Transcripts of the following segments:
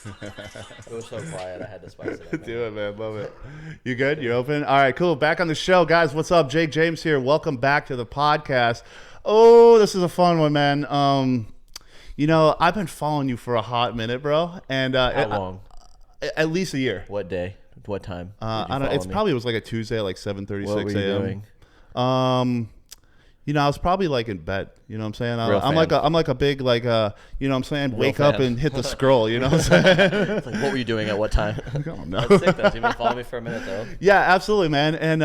It was so quiet. I had to spice it up. Do it, man. Love it. You good? You open? All right, cool. Back on the show, guys. What's up? Jake James here. Welcome back to the podcast. Oh, this is a fun one, man. I've been following you for a hot minute, bro. And How long? At least a year. What day? What time? I don't know. It's probably was like a Tuesday, like 7:36 What were you a.m. doing? I was probably like in bed. You know what I'm saying? Real I'm fan. like a big you know what I'm saying? Real Wake up fan. and hit the scroll. You know what I'm saying? It's like, what were you doing at what time? I don't know. That's sick, though. So you've been following me for a minute, though. Yeah, absolutely, man. And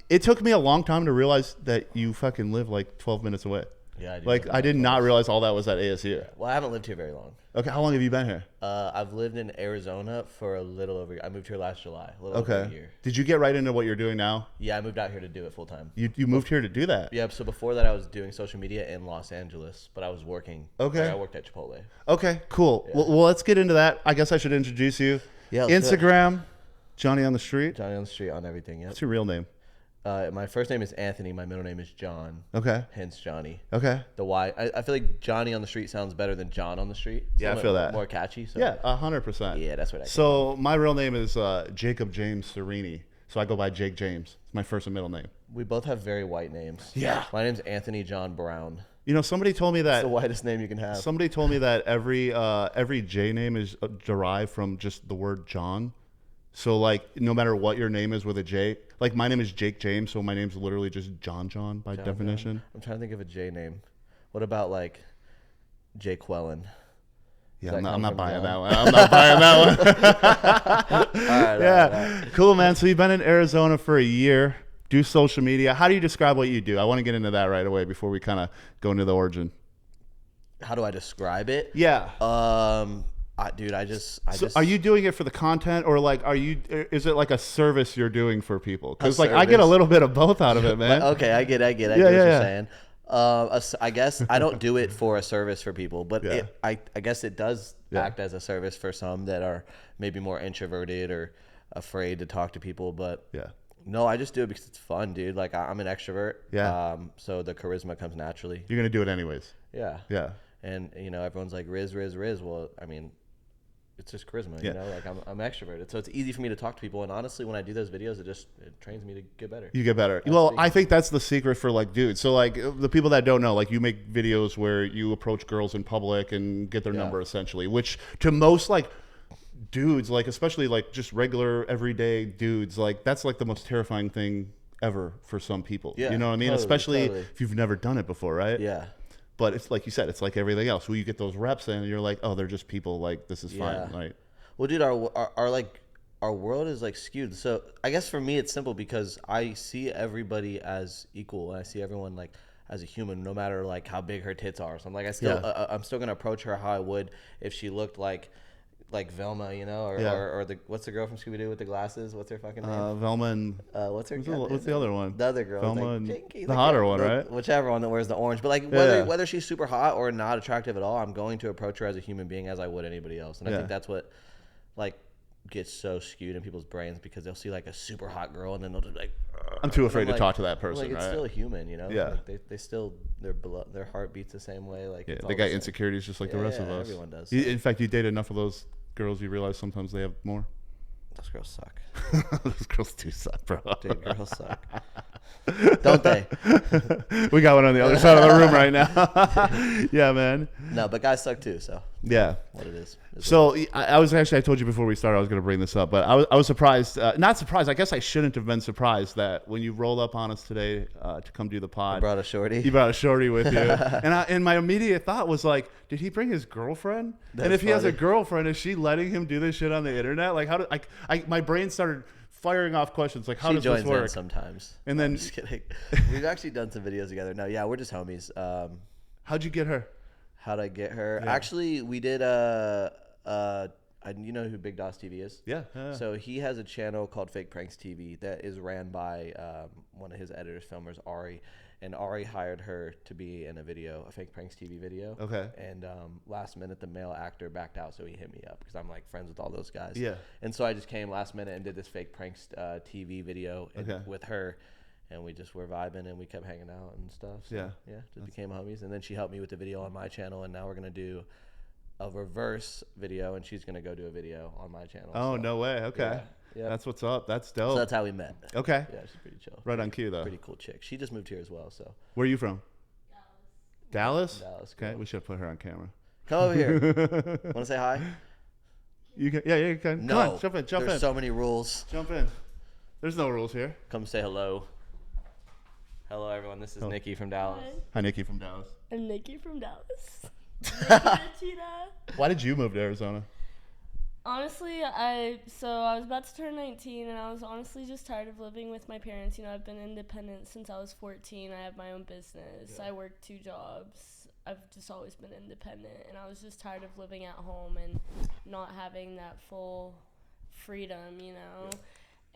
it took me a long time to realize that you fucking live like 12 minutes away. Yeah, I do. Like I did not realize all that was at ASU. Well, I haven't lived here very long. Okay, how long have you been here? I've lived in Arizona for a little over. I moved here last July. A little over a year. Did you get right into what you're doing now? Yeah, I moved out here to do it full time. You moved here to do that? Yeah. So before that, I was doing social media in Los Angeles, but I was working. Okay. Like, I worked at Chipotle. Okay, cool. Yeah. Well, let's get into that. I guess I should introduce you. Yeah. let's do it. Instagram, Johnny on the street. Johnny on the street on everything. Yep. What's your real name? My first name is Anthony. My middle name is John. Okay. Hence Johnny. Okay. The Y. I feel like Johnny on the street sounds better than John on the street. Yeah, I feel that. More catchy. So. Yeah, 100%. Yeah, that's what I. So my real name is Jacob James Serini. So I go by Jake James. It's my first and middle name. We both have very white names. Yeah. My name's Anthony John Brown. Somebody told me That's that the whitest name you can have. somebody told me that every J name is derived from just the word John. So like no matter what your name is with a J, like my name is Jake James, so my name's literally just John by definition. I'm trying to think of a J name. What about like Jake Quellen? Yeah, Does I'm that come not from buying John? that one. I'm not buying that one. All Yeah, right. cool, man. So you've been in Arizona for a year. Do social media. How do you describe what you do? I want to get into that right away before we kind of go into the origin. How do I describe it? Yeah. Dude, I just. Are you doing it for the content, or like is it like a service you're doing for people? Because like I get a service. little bit of both out of it, man. Okay, I get. I get what you're saying. I guess I don't do it for a service for people, but Yeah. I guess it does act as a service for some that are maybe more introverted or afraid to talk to people. But Yeah. no, I just do it because it's fun, dude. Like I'm an extrovert. Yeah. So the charisma comes naturally. You're gonna do it anyways. Yeah. Yeah. And everyone's like Riz. Well, I mean, it's just charisma. Yeah. Like I'm extroverted, so it's easy for me to talk to people. And honestly, when I do those videos, it trains me to get better. You get better. That's Well, the I think that's the secret for like dudes. So like the people that don't know, like you make videos where you approach girls in public and get their number essentially, which to most like dudes, like especially like just regular everyday dudes, like that's like the most terrifying thing ever for some people. Yeah, You know what I mean? totally, Especially totally. if you've never done it before, right? Yeah. But it's like you said, it's like everything else. When you get those reps in, and you're like, oh, they're just people. Like this is Yeah. fine. Right? Well, dude, our world is like skewed. So I guess for me, it's simple because I see everybody as equal, and I see everyone like as a human, no matter like how big her tits are. So I'm like, I'm still gonna approach her how I would if she looked like Velma, or what's the girl from Scooby Doo with the glasses? What's her fucking name? Velma and What's her? what's the other one? The other girl, Velma like, and Jinky, the hotter one, right? Whichever one that wears the orange. But like whether she's super hot or not attractive at all, I'm going to approach her as a human being as I would anybody else. And I think that's what like gets so skewed in people's brains because they'll see like a super hot girl and then they'll just like. I'm too afraid to like, talk to that person. Like it's right? still a human, Yeah. Like, they still their heart beats the same way. Like Yeah, it's all they the got same. insecurities just like the rest of us. Everyone does. In fact, you date enough of those girls, you realize sometimes they have more. Those girls suck. Those girls do suck, bro. Dude, girls suck. Don't they? We got one on the other side of the room right now. Yeah, man. No, but guys suck too. So Yeah. what it is. So I was actually, I told you before we started I was going to bring this up, but I was surprised, not surprised. I guess I shouldn't have been surprised that when you rolled up on us today to come do the pod, I brought a shorty. you brought a shorty with you. And my immediate thought was like, did he bring his girlfriend? That's and if he has a funny. girlfriend, is she letting him do this shit on the internet? Like how do my brain started firing off questions like how She does joins this work? in sometimes. And then- I'm just kidding. We've actually done some videos together. No, yeah, we're just homies. How'd you get her? How'd I get her? Yeah. Actually, we did you know who Big Doss TV is? Yeah. So he has a channel called Fake Pranks TV that is ran by one of his editors, filmers, Ari. And Ari hired her to be in a video, a Fake Pranks TV video. Okay. And last minute, the male actor backed out, so he hit me up because I'm like friends with all those guys. Yeah. And so I just came last minute and did this Fake Pranks TV video with her. And we just were vibing and we kept hanging out and stuff. So, Yeah. Yeah. Just became homies. And then she helped me with the video on my channel. And now we're going to do a reverse video, and she's gonna go do a video on my channel. Oh, so, no way. Okay. Yeah. That's what's up. That's dope. So that's how we met. Okay. Yeah, she's pretty chill. Right on cue, though. Pretty cool chick. She just moved here as well. So Where are you from? Dallas. Dallas. Okay, Cool. we should put her on camera. Come over here. Want to say hi? You can. Yeah, you can. No. Come on, jump in. Jump There's in. so many rules. Jump in. There's no rules here. Come say hello. Hello, everyone. This is Nikki from Dallas. Hi, Nikki from Dallas. I'm Nikki from Dallas. Cheetah. Why did you move to Arizona? Honestly, I was about to turn 19, and I was honestly just tired of living with my parents. You know, I've been independent since I was 14. I have my own business. I work 2 jobs. I've just always been independent, and I was just tired of living at home and not having that full freedom, you know.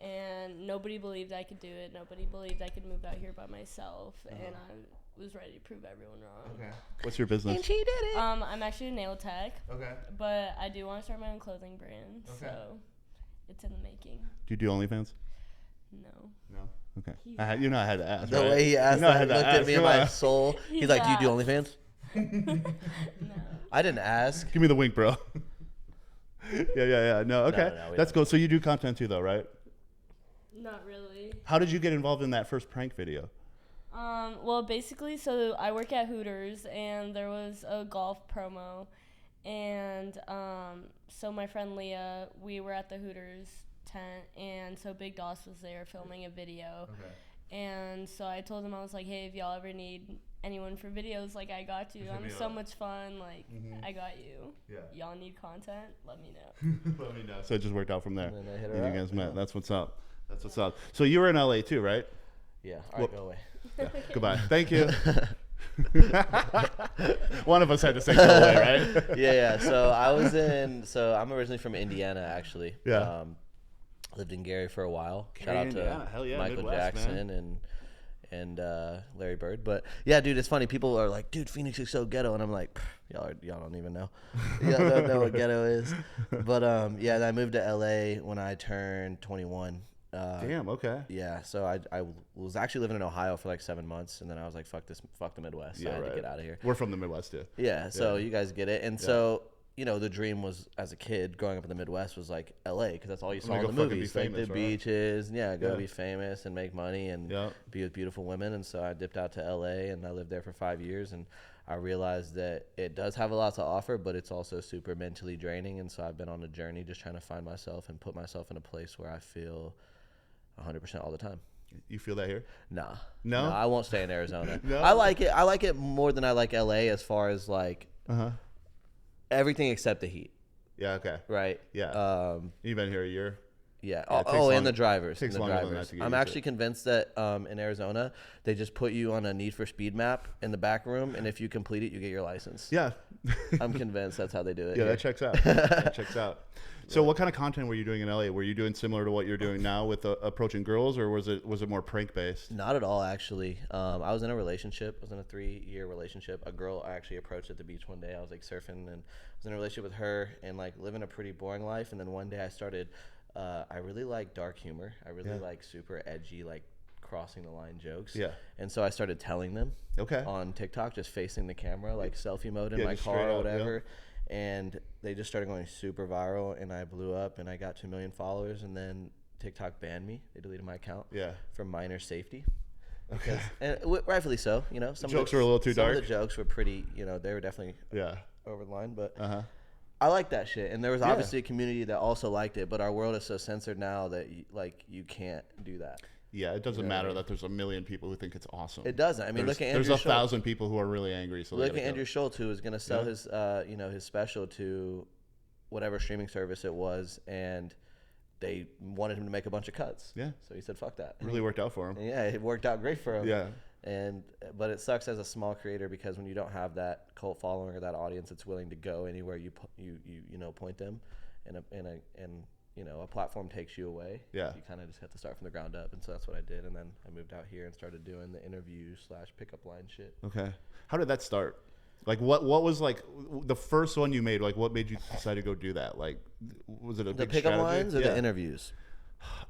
And nobody believed I could do it. Nobody believed I could move out here by myself, and I was ready to prove everyone wrong. Okay. What's your business? And she did it. I'm actually a nail tech. Okay. But I do want to start my own clothing brand, Okay. so it's in the making. Do you do OnlyFans? No. No. Okay. He's I had to ask. The right? way he asked You know I that had to looked at ask. me in Come my on. soul. He's like, "Do you do OnlyFans?" No. I didn't ask. Give me the wink, bro. yeah. No, okay. No, we That's don't. cool. So you do content too, though, right? Not really. How did you get involved in that first prank video? Well, basically, so I work at Hooters, and there was a golf promo, and so my friend Leah, we were at the Hooters tent, and so Big Doss was there filming a video. Okay. And so I told him, I was like, hey, if y'all ever need anyone for videos, like, I got you. I'm so much fun. Like, I got you. Yeah. Y'all need content? Let me know. Let me know. So it just worked out from there. And then I hit her And up, you guys met. yeah. That's what's up. That's what's up. So you were in LA too, right? Yeah. All right, go away. Goodbye. Thank you. One of us had to say go away, right? Yeah. So I'm originally from Indiana, actually. Yeah. Lived in Gary for a while. Gary, Shout out Indiana. Hell to yeah, Michael Midwest, Jackson and Larry Bird. But yeah, dude, it's funny. People are like, dude, Phoenix is so ghetto, and I'm like, y'all don't even know. Y'all don't know what ghetto is. But yeah, I moved to LA when I turned 21. Damn. Okay. Yeah, so I was actually living in Ohio for like 7 months, and then I was like, fuck the Midwest. So I had to get out of here. We're from the Midwest too. Yeah, so you guys get it. And so, you know, the dream was, as a kid, growing up in the Midwest, was like LA, because that's all you saw in the movies. Like the beaches, go be famous and make money and be with beautiful women. And so I dipped out to LA, and I lived there for 5 years, and I realized that it does have a lot to offer, but it's also super mentally draining. And so I've been on a journey just trying to find myself and put myself in a place where I feel 100% all the time. You feel that here? Nah. No? I won't stay in Arizona. No? I like it. I like it more than I like LA as far as like everything except the heat. Yeah. Okay. Right. Yeah. You've been here a year. Yeah. Yeah, it takes and long- the drivers. takes and the longer than drivers. that to get I'm used to actually convinced that in Arizona they just put you on a Need for Speed map in the back room, and if you complete it, you get your license. Yeah. I'm convinced that's how they do it. Yeah, here. that checks out. That checks out. So, what kind of content were you doing in LA? Were you doing similar to what you're doing now with approaching girls, or was it more prank based? Not at all, actually. I was in a relationship. I was in a 3-year relationship. A girl I actually approached at the beach one day. I was like surfing, and I was in a relationship with her and like living a pretty boring life. And then one day I started. I really like dark humor. I really like super edgy, like crossing the line jokes. Yeah. And so I started telling them. Okay. On TikTok, just facing the camera, like selfie mode in my just car straight or up, whatever. And they just started going super viral, and I blew up, and I got 2 million followers, and then TikTok banned me. They deleted my account for minor safety. Because, and rightfully so, you know. Some jokes were a little too dark. Some of the jokes were pretty, you know, they were definitely over the line. But I like that shit. And there was obviously a community that also liked it, but our world is so censored now that, you can't do that. Yeah, it doesn't matter that there's a million people who think it's awesome. It doesn't. I mean, look at Andrew There's Schultz. 1,000 people who are really angry. So look at Andrew Schultz, who was going to sell his, his special to whatever streaming service it was, and they wanted him to make a bunch of cuts. Yeah. So he said, "Fuck that." It really worked out for him. And yeah, it worked out great for him. Yeah. But it sucks as a small creator, because when you don't have that cult following or that audience that's willing to go anywhere you point them, and a platform takes you away. Yeah. You kind of just have to start from the ground up, and so that's what I did. And then I moved out here and started doing the interview / pickup line shit. Okay. How did that start? Like, what was like the first one you made? Like, what made you decide to go do that? Like, was it a big pickup strategy? lines or the interviews?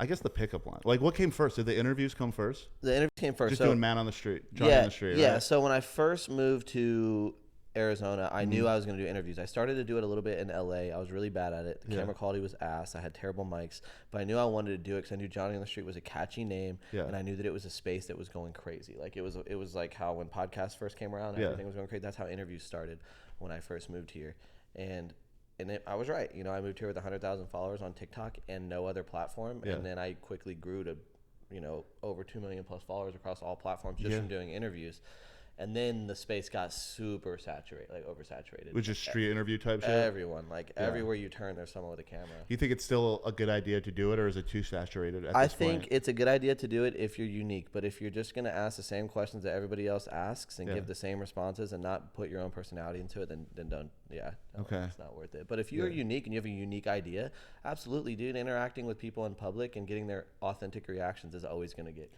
I guess the pickup line. Like, what came first? Did the interviews come first? The interviews came first. Just doing man on the street, Johnny on the street. Yeah. Right? So when I first moved to Arizona, I knew I was going to do interviews. I started to do it a little bit in LA. I was really bad at it. The camera quality was ass. I had terrible mics, but I knew I wanted to do it because I knew Johny on the Street was a catchy name, and I knew that it was a space that was going crazy. Like it was like how when podcasts first came around, everything was going crazy. That's how interviews started when I first moved here, and I was right. You know, I moved here with 100,000 followers on TikTok and no other platform, and then I quickly grew to, you know, over 2 million plus followers across all platforms just from doing interviews. And then the space got super saturated, like oversaturated. Which is street interview type shit? Everyone. Like, everywhere you turn, there's someone with a camera. You think it's still a good idea to do it, or is it too saturated at I this point? think it's a good idea to do it if you're unique. But if you're just going to ask the same questions that everybody else asks and give the same responses and not put your own personality into it, then don't. Yeah. No, okay. It's not worth it. But if you're unique and you have a unique idea, absolutely, dude. Interacting with people in public and getting their authentic reactions is always going to get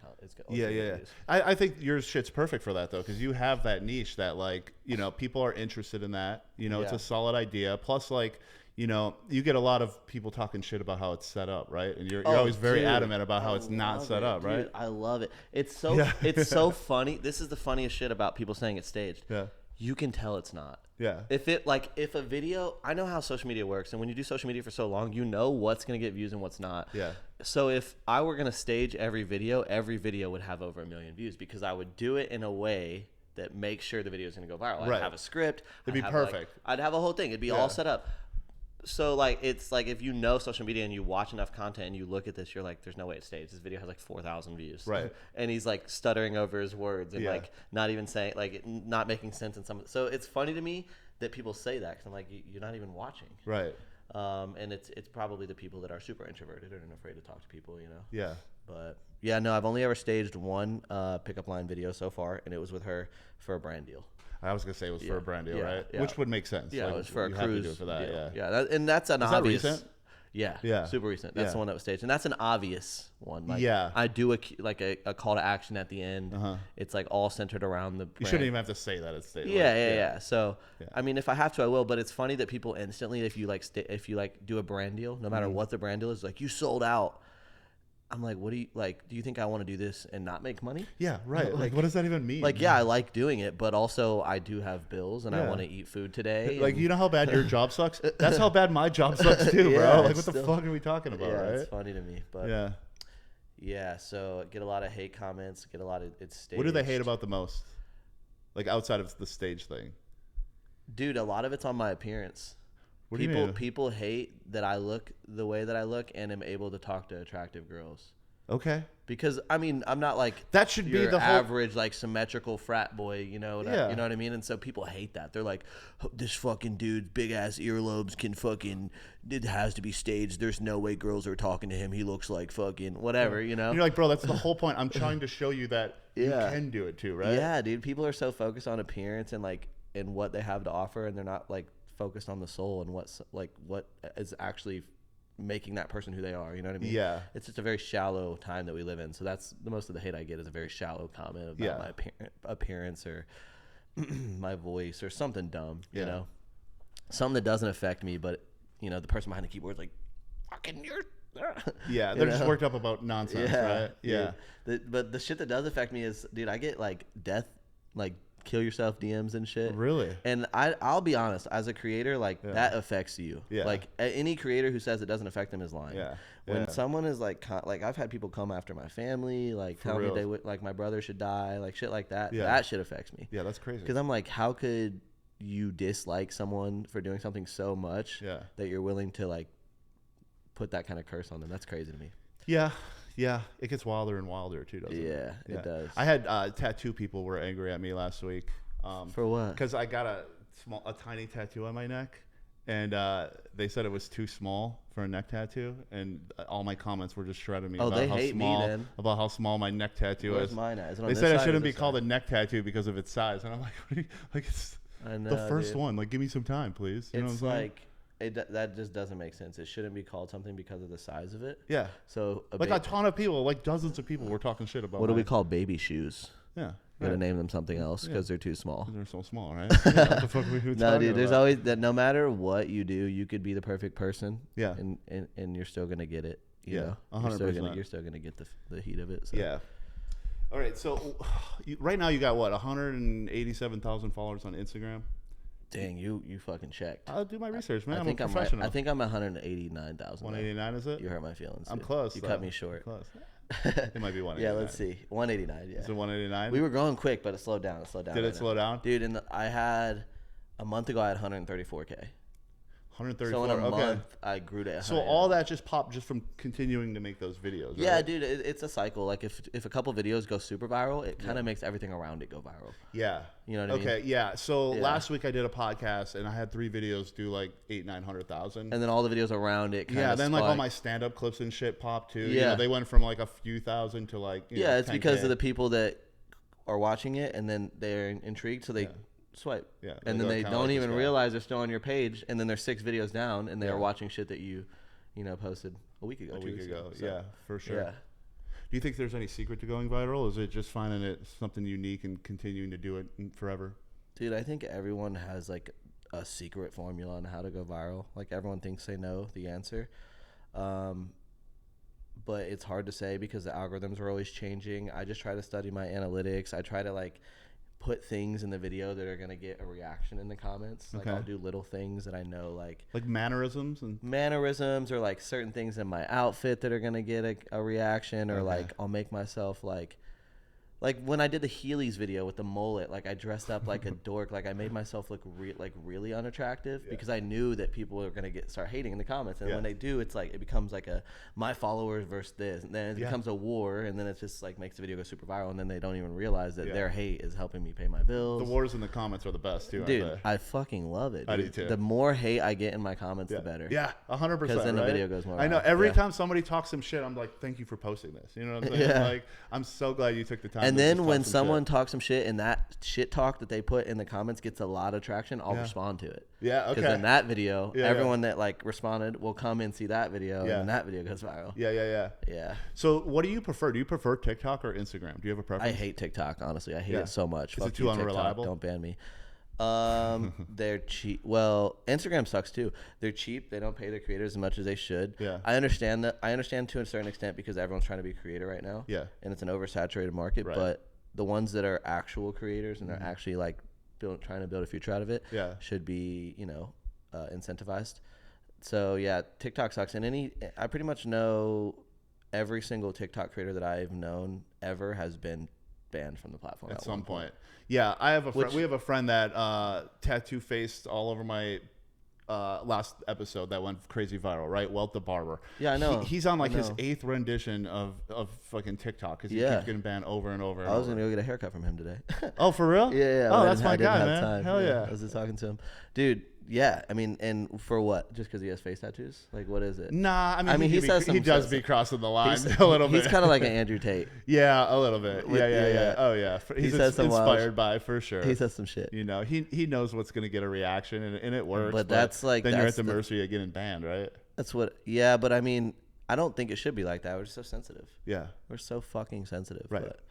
I think your shit's perfect for that, though, because you have that niche that, like, you know, people are interested in that. You know, it's a solid idea. Plus, like, you know, you get a lot of people talking shit about how it's set up, right? And you're always very adamant about how it's not set up, right? I love it. It's so it's so funny. This is the funniest shit about people saying it's staged. Yeah. You can tell it's not. Yeah. If a video, I know how social media works, and when you do social media for so long, you know what's gonna get views and what's not. Yeah. So if I were gonna stage every video would have over 1 million views because I would do it in a way that makes sure the video is gonna go viral. I'd have a script. It'd be perfect. I'd have a whole thing. It'd be all set up. So, like, it's like if you know social media and you watch enough content and you look at this, you're like, there's no way it's staged. This video has like 4,000 views. Right. And he's like stuttering over his words and like not even saying, like, not making sense in some. So it's funny to me that people say that because I'm like, you're not even watching. Right. And it's probably the people that are super introverted and afraid to talk to people, you know? Yeah. But yeah, no, I've only ever staged one pickup line video so far, and it was with her for a brand deal. I was gonna say it was for a brand deal, right? Yeah. Which would make sense. Yeah, like, it was for a you cruise have to do it for that. deal. Yeah. And that's an Is obvious. that recent? Yeah, super recent. That's the one that was staged, and that's an obvious one. Like, I do a call to action at the end. It's like all centered around the brand. You shouldn't even have to say that it's staged. Yeah. So I mean, if I have to, I will. But it's funny that people instantly, if you do a brand deal, no matter what the brand deal is, like you sold out. I'm like, what do you like? Do you think I want to do this and not make money? Yeah, right. Like, what does that even mean? Like, yeah, I like doing it, but also I do have bills and I want to eat food today. Like, you know how bad your job sucks? That's how bad my job sucks too, bro. Like, what the fuck are we talking about, right? It's funny to me, but yeah. So get a lot of hate comments. Get a lot of it's staged. What do they hate about the most? Like outside of the stage thing, dude. A lot of it's on my appearance. What do you mean? People hate that I look the way that I look and am able to talk to attractive girls. Okay. Because I mean, I'm not like that should be the average like symmetrical frat boy, you know. You know what I mean. And so people hate that. They're like, oh, this fucking dude's big ass earlobes can fucking. It has to be staged. There's no way girls are talking to him. He looks like fucking whatever, you know. And you're like, bro, that's the whole point. I'm trying to show you that you can do it too, right? Yeah, dude. People are so focused on appearance and like and what they have to offer, and they're not like focused on the soul and what is actually making that person who they are, you know what I mean? Yeah. It's just a very shallow time that we live in. So that's the most of the hate I get is a very shallow comment about my appearance or my voice or something dumb, you know? Something that doesn't affect me, but you know, the person behind the keyboard is like, fucking you're yeah, they're just worked up about nonsense, right? Yeah. But the shit that does affect me is, dude, I get like death, like kill yourself DMs and shit. Really? And I'll be honest, as a creator, like that affects you. Yeah. Like any creator who says it doesn't affect them is lying. Yeah. When someone is like I've had people come after my family, like tell me they would like my brother should die, like shit like that. Yeah. That shit affects me. Yeah, that's crazy. Because I'm like, how could you dislike someone for doing something so much that you're willing to like put that kind of curse on them? That's crazy to me. Yeah. Yeah, it gets wilder and wilder too, doesn't it? Yeah, it does. I had tattoo people were angry at me last week. For what? Because I got a tiny tattoo on my neck, and they said it was too small for a neck tattoo, and all my comments were just shredding me about how small my neck tattoo Where's is. Mine at? Is it on they this said it side or shouldn't this be called a side? neck tattoo because of its size, and I'm like, what are you, like it's I know, the first dude. one. Like, give me some time, please. You know what I'm saying? Like that just doesn't make sense. It shouldn't be called something because of the size of it. Yeah. So like a ton of people, like dozens of people, were talking shit about. What do we call baby shoes? Yeah. Gotta name them something else because they're too small. They're so small, right? Yeah, what the fuck are we talking No, dude. There's about? always that. No matter what you do, you could be the perfect person. Yeah. And you're still gonna get it. You know? 100%. You're still gonna get the heat of it. So. Yeah. All right. So right now you got what? 187,000 followers on Instagram. Dang, you fucking checked. I'll do my research, man. I I'm think a professional. I think I'm 189,000. 189 is it? You hurt my feelings. I'm dude. close. You though. cut me short. Close. It might be 189. Yeah, let's see. 189. Yeah. Is it 189? We were going quick, but it slowed down. Did it slow down? Dude, I had a month ago. I had 134K. 134. So in a okay. month, I grew to. So all that just popped just from continuing to make those videos. Right? Yeah, dude, it's a cycle. Like if a couple videos go super viral, it kind of makes everything around it go viral. Yeah. You know what I mean? Okay. Yeah. So last week I did a podcast and I had 3 videos do like 800,000-900,000. And then all the videos around it. Yeah. Then like all my stand-up clips and shit popped too. Yeah. You know, they went from like a few thousand to like. Yeah, it's 10K. because of the people that are watching it, and then they're intrigued, so they swipe. Yeah. And then they don't even realize they're still on your page, and then they're 6 videos down, and they are watching shit that you posted a week ago. So, yeah, for sure. Yeah. Do you think there's any secret to going viral? Is it just finding it something unique and continuing to do it forever? Dude, I think everyone has like a secret formula on how to go viral. Like everyone thinks they know the answer. But it's hard to say because the algorithms are always changing. I just try to study my analytics. I try to like put things in the video that are going to get a reaction in the comments. Like I'll do little things that I know like mannerisms or like certain things in my outfit that are going to get a reaction, or like I'll make myself like when I did the Heelys video with the mullet, like I dressed up like a dork, like I made myself look really unattractive because I knew that people are gonna start hating in the comments, and when they do, it's like it becomes like my followers versus this, and then it becomes a war, and then it just like makes the video go super viral, and then they don't even realize that their hate is helping me pay my bills. The wars in the comments are the best too, dude. Aren't they? I fucking love it. Dude. I do too. The more hate I get in my comments, the better. Yeah, 100%. Because then the video goes more. I know. viral. Every time somebody talks some shit, I'm like, thank you for posting this. You know what I'm saying? Like, I'm so glad you took the time. And to then just when talk some someone shit. talks some shit and that shit talk that they put in the comments gets a lot of traction, I'll respond to it. Yeah, okay. Because in that video, everyone that like responded will come and see that video, and then that video goes viral. Yeah. So what do you prefer? Do you prefer TikTok or Instagram? Do you have a preference? I hate TikTok, honestly. I hate it so much. Is Fuck it too you, unreliable? TikTok. Don't ban me. They're cheap. Well, Instagram sucks too. They're cheap. They don't pay their creators as much as they should. Yeah. I understand that. I understand to a certain extent because everyone's trying to be a creator right now. Yeah. And it's an oversaturated market. Right. But the ones that are actual creators and are actually like trying to build a future out of it should be, incentivized. So yeah, TikTok sucks. And I pretty much know every single TikTok creator that I've known ever has been banned from the platform at some point. Yeah, I have a friend. We have a friend that tattoo faced all over my last episode that went crazy viral, right? Welt the barber. Yeah, I know. He's on like his 8th rendition of fucking TikTok because he keeps getting banned over and over. I was gonna go get a haircut from him today. Oh, for real? Yeah. Oh, that's my guy, man. Time. Hell yeah. I was just talking to him, dude. Yeah, I mean, and for what? Just because he has face tattoos? Like, what is it? Nah, I mean, he does be crossing the line a little bit. He's kind of like an Andrew Tate. Yeah, a little bit. Yeah. Oh yeah, he's inspired by for sure. He says some shit. You know, he knows what's gonna get a reaction, and it works. But that's like then you're at the mercy of getting banned, right? That's what. Yeah, but I mean, I don't think it should be like that. We're just so sensitive. Yeah, we're so fucking sensitive. Right. But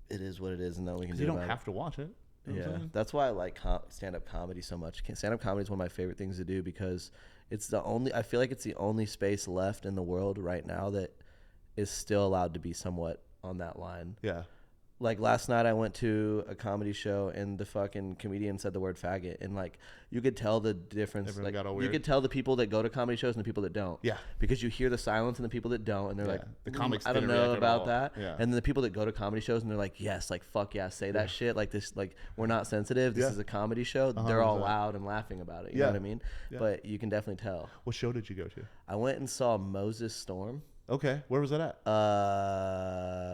it is what it is, and then we can do. You don't have to watch it. You know that's why I like stand-up comedy so much. Stand-up comedy is one of my favorite things to do because I feel like it's the only space left in the world right now that is still allowed to be somewhat on that line. Yeah. Like last night I went to a comedy show and the fucking comedian said the word faggot, and like you could tell the difference. Everyone got all You weird. could tell the people that go to comedy shows and the people that don't. Yeah. Because you hear the silence in the people that don't, and they're like, the comics I don't didn't know react at about all. that. Yeah. And then the people that go to comedy shows and they're like, yes, like fuck yeah, say that shit. Like this, like we're not sensitive. This is a comedy show. They're all loud and laughing about it. You know what I mean? Yeah. But you can definitely tell. What show did you go to? I went and saw Moses Storm. Okay, where was that at?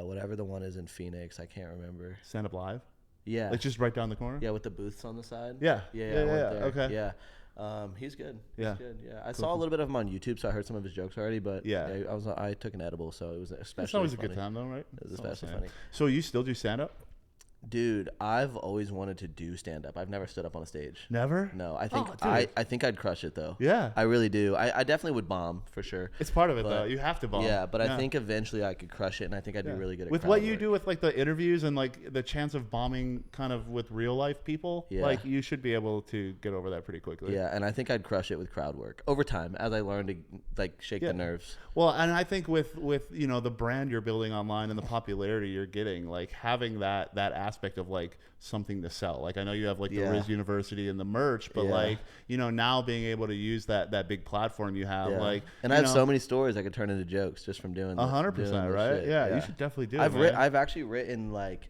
Whatever the one is in Phoenix, I can't remember. Stand Up Live. Yeah, Like just right down the corner. yeah, with the booths on the side. Yeah. I went Yeah. there. Okay. Yeah, he's good. He's Yeah. good. Yeah, I saw a little bit of him on YouTube, so I heard some of his jokes already. But Yeah. I took an edible, so it was especially. It's always funny. a good time, though, right? It was That's all I'm especially saying. funny. So you still do stand up? Dude, I've always wanted to do stand up. I've never stood up on a stage. Never? No, I think Oh, dude. I think I'd crush it though. Yeah. I really do. I definitely would bomb for sure. It's part of it, But- though. You have to bomb. Yeah, but I think eventually I could crush it, and I think I'd be really good at with crowd what you work. do with like the interviews and like the chance of bombing kind of with real life people. Yeah. Like you should be able to get over that pretty quickly. Yeah, and I think I'd crush it with crowd work over time as I learn to like shake Yeah. the nerves. Well, and I think with the brand you're building online and the popularity you're getting, like having that aspect aspect of like something to sell. Like I know you have like the Yeah. Riz University and the merch, but Yeah. like, you know, now being able to use that big platform you have, Yeah. like, and I have so many stories I could turn into jokes just from doing 100%, right? shit. Yeah, you should definitely do I've it, man. I've actually written like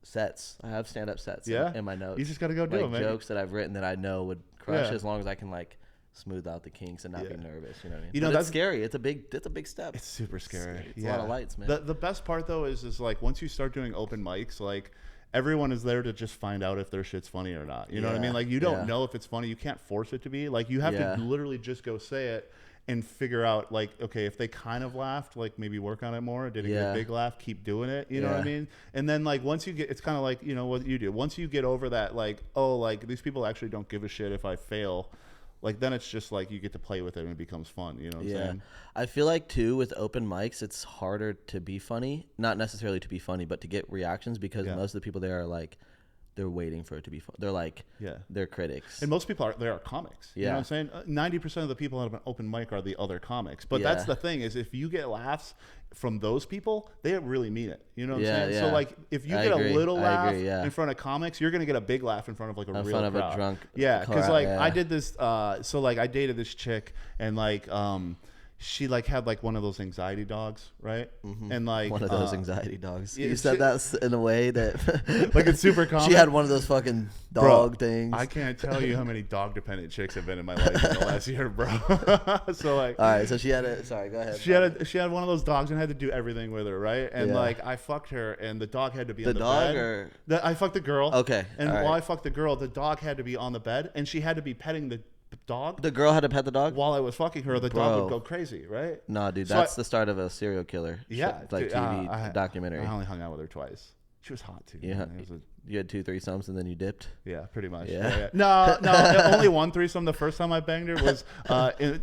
sets. I have stand up sets in my notes. You just got to go do like it, man. jokes that I've written that I know would crush Yeah. as long as I can like smooth out the kinks and not be nervous. You know what I mean? You know, But that's it's scary. It's a big step. It's super scary. It's a lot of lights, man. The best part though is like once you start doing open mics, like everyone is there to just find out if their shit's funny or not. You know what I mean? Like you don't know if it's funny. You can't force it to be. Like you have to literally just go say it and figure out like, okay, if they kind of laughed, like maybe work on it more. Didn't get a big laugh, keep doing it. You know what I mean? And then like once you get, it's kind of like, you know what you do. Once you get over that, like, oh, like these people actually don't give a shit if I fail. Like then it's just like you get to play with it and it becomes fun. You know what I'm saying? I feel like too with open mics, it's harder to be funny. Not necessarily to be funny, but to get reactions because most of the people there are like, they're waiting for it to be fun. They're like, they're critics. And most people are comics. You know what I'm saying? 90% of the people at an open mic are the other comics. But that's the thing is if you get laughs from those people, they really mean it. You know what I'm saying? Yeah. So like if you get a little laugh in front of comics, you're going to get a big laugh in front of like a real crowd. In front of a drunk because like I did this, so like I dated this chick and like, she like had like one of those anxiety dogs, right? And like one of those anxiety dogs. yeah, You said that in a way that like it's super common. She had one of those fucking dog things. I can't tell you how many dog dependent chicks have been in my life in the last year, bro. So like, all right, so she had a. Sorry, go ahead. She had one of those dogs and had to do everything with her, right? And like I fucked her, and the dog had to be on the dog bed. or I fucked the girl. Okay, and while I fucked the girl, the dog had to be on the bed, and she had to be petting the dog. The girl had to pet the dog while I was fucking her. The dog would go crazy, right? Nah, dude, So that's the start of a serial killer. Yeah, like dude, TV documentary. I only hung out with her twice. She was hot too. Yeah, you had 2 threesomes and then you dipped. Yeah, pretty much. Yeah. No, only one threesome. The first time I banged her was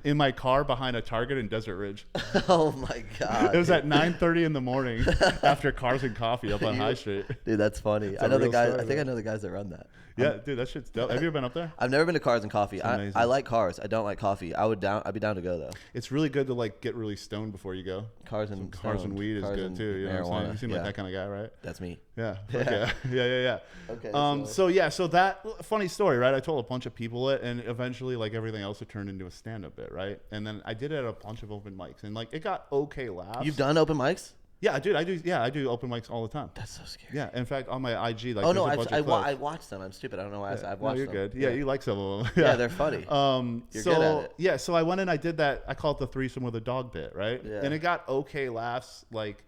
in my car behind a Target in Desert Ridge. Oh my god! It was at 9:30 in the morning after Cars and Coffee up on High Street. Dude, that's funny. I know the guys. I think I know the guys that run that. Yeah, dude, that shit's dope. Have you ever been up there? I've never been to Cars and Coffee. I like cars. I don't like coffee. I'd be down to go though. It's really good to like get really stoned before you go. Cars and weed is good too. You know what I'm saying? You seem like that kind of guy, right? That's me. Yeah. Okay. Yeah. Okay. So that funny story, right? I told a bunch of people it, and eventually, like everything else, it turned into a stand-up bit, right? And then I did it at a bunch of open mics, and like it got okay laughs. You've done open mics? Yeah, dude, I do. Yeah, I do open mics all the time. That's so scary. Yeah, in fact, on my IG, like, oh no, I watched them. I'm stupid. I don't know why I've watched you're them. good. Yeah, you like some of them. Yeah, they're funny. You're good at it. Yeah, so I went and I did that. I call it the threesome with a dog bit, right? Yeah. And it got okay laughs, like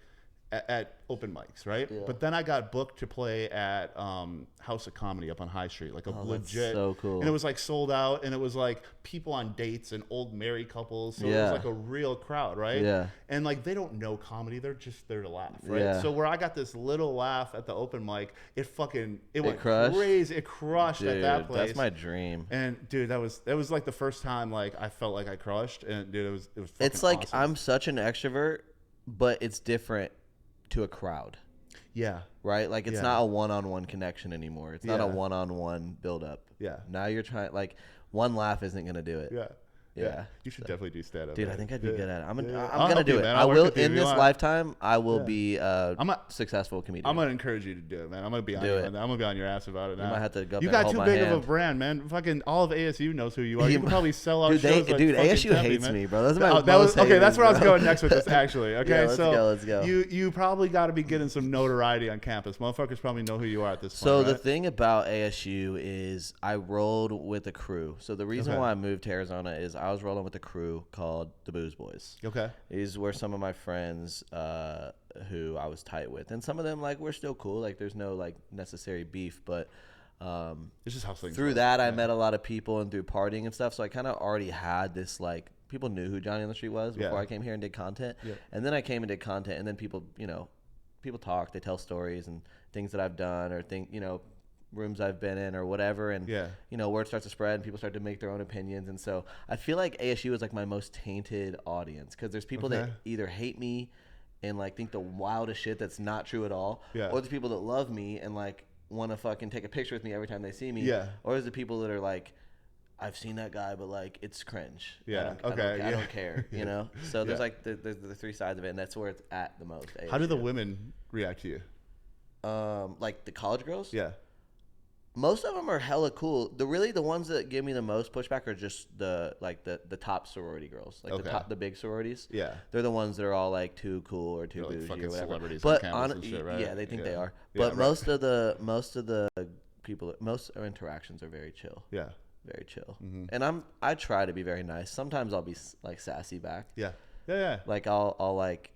at open mics, right? Yeah. But then I got booked to play at House of Comedy up on High Street, like a legit. So cool. And it was like sold out, and it was like people on dates and old married couples. So it was like a real crowd, right? Yeah. And like they don't know comedy; they're just there to laugh, right? Yeah. So where I got this little laugh at the open mic, it went crushed? crazy. It crushed Dude, at that place. That's my dream. And dude, that was like the first time like I felt like I crushed, and dude, it was. Fucking it's like awesome. I'm such an extrovert, but it's different to a crowd. Yeah. Right? Like it's not a one-on-one connection anymore. It's not a one-on-one build-up. Yeah. Now you're trying like one laugh isn't gonna do it. Yeah. Yeah. You should definitely do stand-up. Dude, I think I'd be good at it. I'm I'll gonna do it. man. I will in this lifetime. I will be a successful comedian. I'm gonna encourage you to do it, man. I'm gonna be on you. I'm gonna be on your ass about it. Now. You might have to go. You got too big of a brand, man. Fucking all of ASU knows who you are. You can probably sell out dude, shows. Dude, ASU hates me, bro. That's my okay. That's where I was going next with this, actually. Okay, let's go. You probably got to be getting some notoriety on campus. Motherfuckers probably know who you are at this point. So the thing about ASU is I rolled with a crew. So the reason why I moved to Arizona is I was rolling with a crew called the Booze Boys. Okay. These were some of my friends who I was tight with, and some of them like we're still cool. Like there's no like necessary beef, but it's just how things through that I met a lot of people and through partying and stuff. So I kind of already had this like people knew who Johny on the Street was before I came here and did content. Yeah. And then I came and did content, and then people talk, they tell stories and things that I've done or rooms I've been in or whatever, and word starts to spread and people start to make their own opinions. And so I feel like ASU is like my most tainted audience because there's people that either hate me and like think the wildest shit that's not true at all, or there's people that love me and like want to fucking take a picture with me every time they see me, or there's the people that are like, I've seen that guy, but like it's cringe. I don't care, you know. So there's like there's the three sides of it, and that's where it's at the most. ASU. How do the women react to you? like the college girls. Yeah. Most of them are hella cool. The ones that give me the most pushback are just the top sorority girls, like the big sororities. Yeah. They're the ones that are all like too cool or too They're like bougie fucking or whatever. celebrities But on campus and shit, right? yeah, they think they are. Yeah, But right. most of the people, most interactions are very chill. Yeah. Very chill. And I try to be very nice. Sometimes I'll be like sassy back. Yeah. Yeah. Yeah. Like I'll like.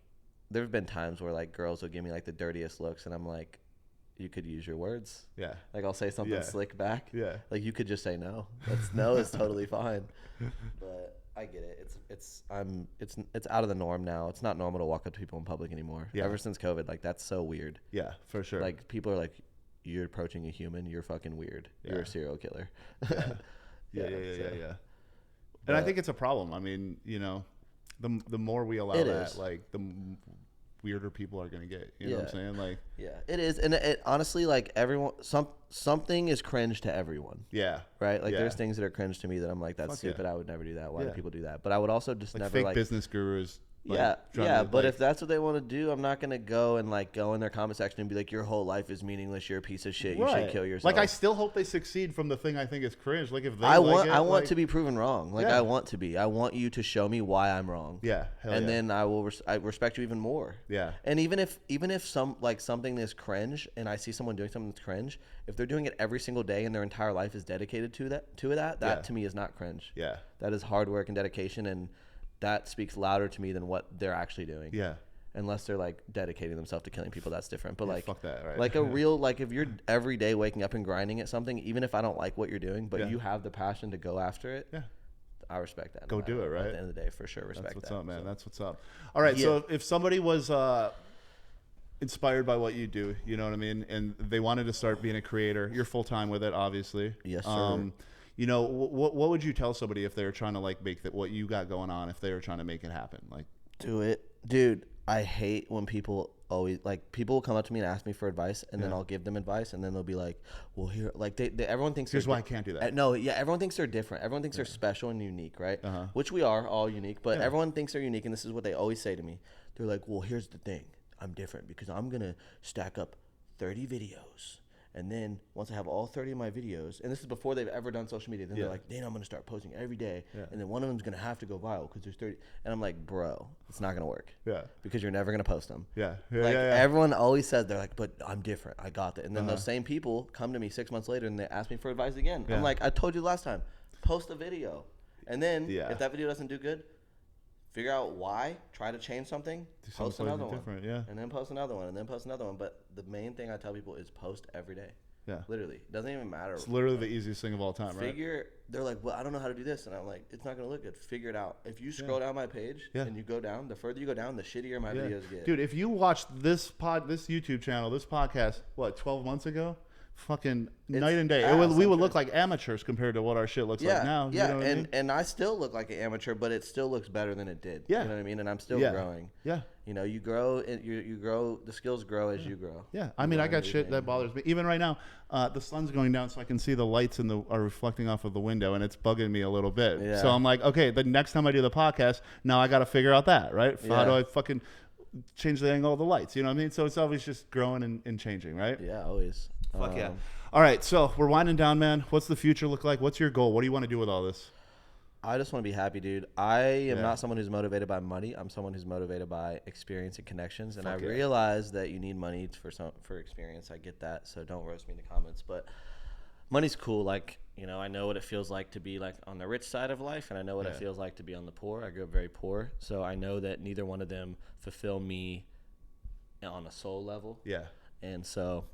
There've been times where like girls will give me like the dirtiest looks, and I'm like, you could use your words. Yeah. Like I'll say something slick back. Yeah. Like you could just say no. No is totally fine. But I get it. It's out of the norm now. It's not normal to walk up to people in public anymore. Yeah. Ever since COVID, like that's so weird. Yeah, for sure. Like people are like, you're approaching a human. You're fucking weird. Yeah. You're a serial killer. Yeah. And I think it's a problem. I mean, you know, the more we allow that, like the weirder people are going to get. You know what I'm saying? Like, yeah, it is. And it honestly, like everyone, something is cringe to everyone. Yeah. Right. Like there's things that are cringe to me that I'm like, that's stupid. I would never do that. Why do people do that? But I would also just like never fake like business gurus. Like, but if that's what they want to do, I'm not gonna go in their comment section and be like, your whole life is meaningless, you're a piece of shit, you should kill yourself. Like I still hope they succeed from the thing I think is cringe. Like if they I want to be proven wrong. Like I want you to show me why I'm wrong. Yeah. Then I will I respect you even more. Yeah. And even if something is cringe and I see someone doing something that's cringe, if they're doing it every single day and their entire life is dedicated to that to me is not cringe. Yeah. That is hard work and dedication, and that speaks louder to me than what they're actually doing. Yeah. Unless they're like dedicating themselves to killing people, that's different. But like, fuck that, right? Like a real, like if you're every day waking up and grinding at something, even if I don't like what you're doing, but you have the passion to go after it. Yeah. I respect that. Go do it, right? At the end of the day, for sure, respect that. That's what's up, man. That's what's up. All right. So if somebody was inspired by what you do, you know what I mean, and they wanted to start being a creator, you're full time with it, obviously. Yes, sir. You know, what would you tell somebody if they were trying to like make what you got going on, if they were trying to make it happen? Like, do it, dude. I hate when people will come up to me and ask me for advice, and then I'll give them advice, and then they'll be like, well, here, like everyone thinks here's why I can't do that. No, yeah, everyone thinks they're different. Everyone thinks they're special and unique, right? Which we are all unique, but everyone thinks they're unique, and this is what they always say to me. They're like, well, here's the thing. I'm different because I'm gonna stack up 30 videos. And then once I have all 30 of my videos, and this is before they've ever done social media, then they're like, then I'm going to start posting every day. Yeah. And then one of them's going to have to go viral because there's 30. And I'm like, bro, it's not going to work. Yeah. Because you're never going to post them. Yeah. Everyone always says, they're like, but I'm different. I got that. And then those same people come to me 6 months later and they ask me for advice again. I'm like, I told you last time, post a video. And then if that video doesn't do good, figure out why, try to change something, post another one, and then post another one, and then post another one. But the main thing I tell people is post every day. Yeah. Literally. It doesn't even matter. It's literally the easiest thing of all time, right? They're like, well, I don't know how to do this. And I'm like, it's not going to look good. Figure it out. If you scroll down my page and you go down, the further you go down, the shittier my videos get. Dude, if you watched this YouTube channel, this podcast, 12 months ago? Fucking night and day. We would look like amateurs compared to what our shit looks like now. Yeah, you know what I mean? And I still look like an amateur, but it still looks better than it did. Yeah. You know what I mean? And I'm still growing. Yeah. You know, you grow, you grow, the skills grow as you grow. Yeah. I mean, I got shit that bothers me. Even right now, the sun's going down so I can see the lights are reflecting off of the window, and it's bugging me a little bit. Yeah. So I'm like, okay, the next time I do the podcast, now I got to figure out that, right? How do I fucking change the angle of the lights? You know what I mean? So it's always just growing and changing, right? Yeah, always. Fuck yeah. All right, so we're winding down, man. What's the future look like? What's your goal? What do you want to do with all this? I just want to be happy, dude. I am not someone who's motivated by money. I'm someone who's motivated by experience and connections. And I realize that you need money for experience. I get that, so don't roast me in the comments. But money's cool. Like, you know, I know what it feels like to be like on the rich side of life, and I know what it feels like to be on the poor. I grew up very poor, so I know that neither one of them fulfill me on a soul level. Yeah. And so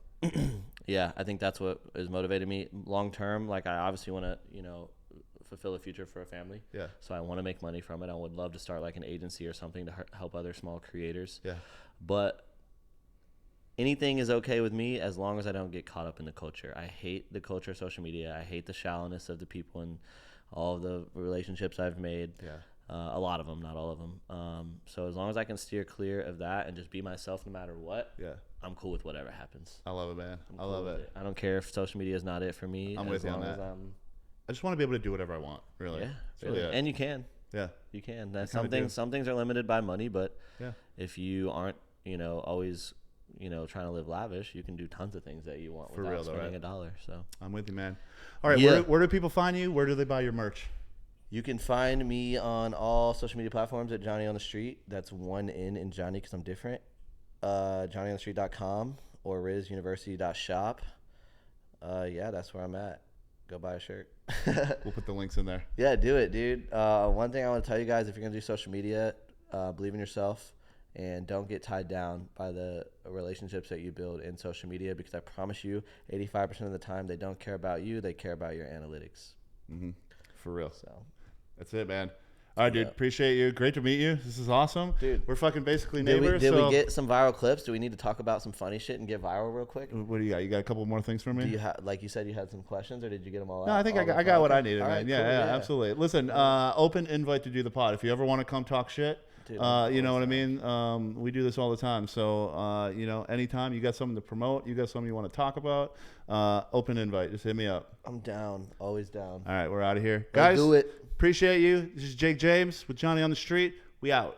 yeah, I think that's what has motivated me long term. Like, I obviously want to, you know, fulfill a future for a family. Yeah. So I want to make money from it. I would love to start like an agency or something to help other small creators. Yeah. But anything is okay with me as long as I don't get caught up in the culture. I hate the culture of social media. I hate the shallowness of the people and all of the relationships I've made. Yeah. A lot of them, not all of them. So as long as I can steer clear of that and just be myself no matter what, I'm cool with whatever happens. I love it, man. I love it. I don't care if social media is not it for me. I'm with you on that. I just want to be able to do whatever I want, really. Yeah, really. And you can. Yeah. You can. Some things are limited by money, but if you aren't, you know, always trying to live lavish, you can do tons of things that you want For without real, though, spending right? $1. So I'm with you, man. All right, Yeah. where do people find you? Where do they buy your merch? you can find me on all social media platforms at Johnny on the Street. That's one in Johnny because I'm different. JohnnyOnTheStreet.com or RizUniversity.shop. Yeah, that's where I'm at. Go buy a shirt. We'll put the links in there. Yeah, do it, dude. One thing I want to tell you guys, if you're going to do social media, believe in yourself and don't get tied down by the relationships that you build in social media, because I promise you 85% of the time they don't care about you. They care about your analytics. Mm-hmm. For real. So That's it, man. All right, dude. Yeah. Appreciate you. Great to meet you. This is awesome. Dude. We're fucking basically Did neighbors. we get some viral clips? Do we need to talk about some funny shit and get viral real quick? What do you got? You got a couple more things for me? Do you like you said you had some questions, or did you get them all out? No, I think I got what I needed, man. Yeah, absolutely. Listen, open invite to do the pod. If you ever want to come talk shit, Dude, you know what I mean? We do this all the time. So, anytime you got something to promote, you got something you want to talk about, open invite. Just hit me up. I'm down. Always down. All right, we're out of here. Let's Guys, do it. appreciate you. This is Jake James with Johnny on the Street. We out.